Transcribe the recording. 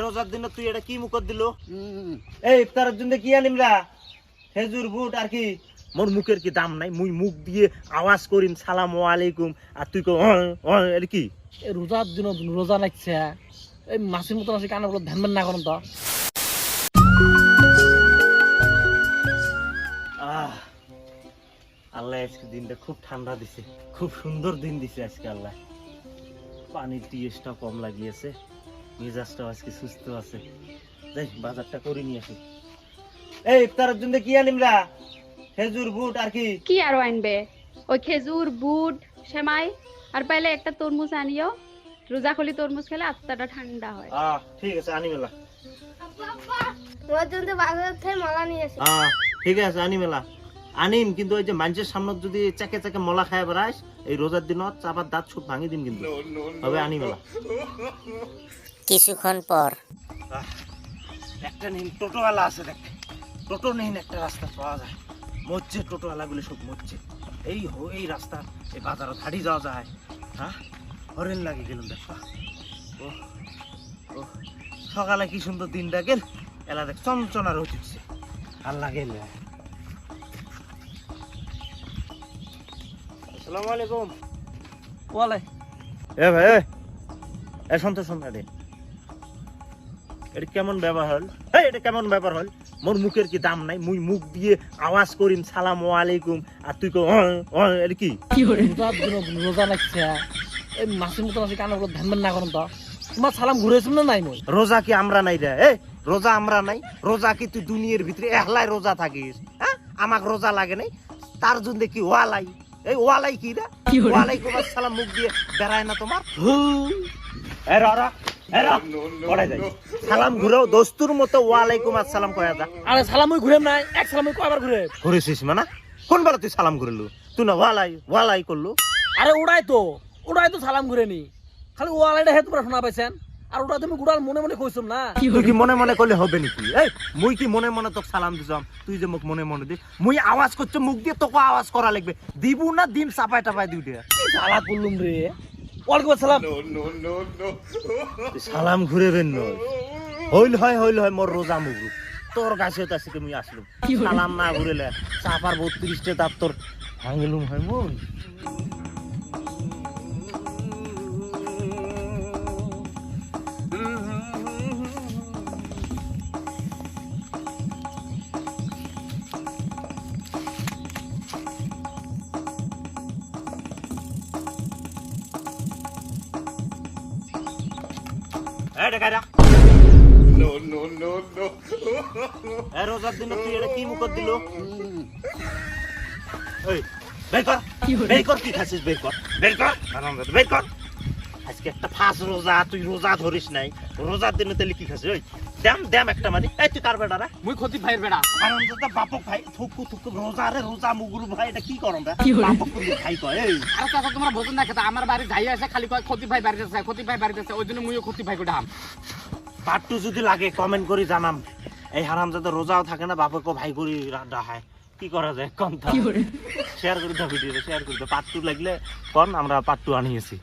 রোজার দিন তুই এটা কি মুখত দিল? এই ইফতারের জন্য কি আনিমরা? খেজুর বুট আর কি? মোর মুখের কি দাম নাই? মুই মুখ দিয়ে আওয়াজ করিম সালাম আলাইকুম আর তুই কো এর কি? রোজার দিন রোজা লাগছে, এই মাসির মতন আছে কানে বলে ধ্যান না করেন তো। আল্লাহ আজকে দিনটা খুব ঠান্ডা দিছে, খুব সুন্দর দিন দিছে আজকে আল্লাহ। পানির টিএসটা কম লাগিয়েছে, মেজাজটাও আজকে সুস্থ আছে। যাই বাজারটা করে নিয়ে আসি। এই ইফতারের জন্য কি আনিমরা? খেজুর বুট আর কি? কি আরো আনবে? ওই খেজুর বুট সেমাই আর পাইলে একটা তরমুজ আনিও। রোজা খুলি তরমুজ খেলে আত্মাটা ঠান্ডা হয়। ঠিক আছে আনিমেলা। ঠিক আছে আনিমেলা আনিম, কিন্তু ওই যে মানুষের সামনে যদি চাকে চাকে মলা খায় বেড়াস এই রোজার দিনত চাপার দাঁত ছুট ভাঙি দিন কিন্তু তবে আনিমেলা। কিছুক্ষণ পর একটা নিন টোটোওয়ালা আছে, দেখ টোটো নেই একটা রাস্তা পাওয়া যায়, মরছে টোটোওয়ালাগুলো সব মরছে। এই রাস্তা এই বাজারও ধাড়ি যাওয়া যায়। হ্যাঁ হরেন লাগে গেলাম দেখো। ও সকালে কি সুন্দর দিনটা গেল, এলা দেখ চমচনা রোদ উঠছে আর লাগে। আসসালামু আলাইকুম। ওয়ালে এ ভাই এ সন্তোষ রে, এটা কেমন ব্যবহার হল? এটা কেমন ব্যাপার হল? মোর মুখের কি দাম নাই? মুই মুখ দিয়ে আওয়াজ করিম সালাম আলাইকুম আর তুই কো এর কি? রোজার দিন রোজা লাগছে, এই মাসির মতন আছে কানে বলে ধ্যান না করেন তো। তোমার সালাম ঘুরেছিল না নাই? মই রোজা কি আমরা নাই রে? রোজা আমরা নাই? রোজা কি তুই দুনিয়ার ভিতরে একলাই রোজা থাকিস? হ্যাঁ আমাক রোজা লাগে নাই? তার জন্য কি ওয়ালাই? এই ওয়ালাই কি রে? ওয়ালাইকুম আসসালাম মুখ দিয়ে বেড়ায় না তোমার? সালাম ঘুরেও দস্তুর মতো ওয়ালাইকুম আসসালাম কয়া যা। আরে সালাম ওই ঘুরেম নাই, এক সালাম ওই কয়বার ঘুরে ঘুরেছিস মানে? কোন বেলা তুই সালাম ঘুরলু? তুই না ওয়ালাই করলু? আরে ওড়াই তো সালাম ঘুরে নি, খালি ওয়ালাইটা হে তোমরা শোনা পাইছেন। আর ওটা তুমি গুড়াল মনে মনে কইছম না। তুই কি মনে মনে করলে হবে নাকি? মুই কি মনে মনে তোকে সালাম দিছাম? তুই যে মুখ মনে মনে দিস, মুই আওয়াজ করছো মুখ দিয়ে তোকে আওয়াজ করা লাগবে। দিবু না দিম চাপাই টাপাই দুইটা। সালা করলুম রে। ওয়ালাইকুম আসসালাম। সালাম ঘুরে বেন নয় হইল হয় মোর রোজা মুগু তোর কাছে তো আজকে মুই আসলুম সালাম না ঘুরেলে চাপার 32টা দাঁত তোর ভাঙলুম হয় মই। রোজার দিন তুই এটা কি মুখত দিল? কি খাচ্ছিস? বের কর। আজকে একটা ফাঁস রোজা, তুই রোজা ধরিস নাই, রোজার দিনে তাহলে কি খাচ্ছিস? ওই দেম একটা মানে। তুই কার বেটা রে? মুই ক্ষতি ভাইয়ের বেটা। বাপক ভাই থুকু রোজা রে, রোজা মুগুরু ভাই, এটা কি করম রে? বাপক তুমি খাই কয়। আরে কাকা তোমরা বোঝেন না কথা, আমার বাড়ি যাই আছে খালি কয় ক্ষতি ভাই বাড়িতে আছে, ক্ষতি ভাই বাড়িতে আছে, ওই জন্য মুইও ক্ষতি ভাই করে হাম। পাট্টু যদি লাগে কমেন্ট করে জানাম। এই হারামজাদা রোজাও থাকে না, বাপকে ভাই করি ডাহায়। কি করা যায়? শেয়ার করে দাও ভিডিওটা, শেয়ার করে দাও। পাট্টু লাগলে কোন আমরা পাট্টু আনিয়েছি।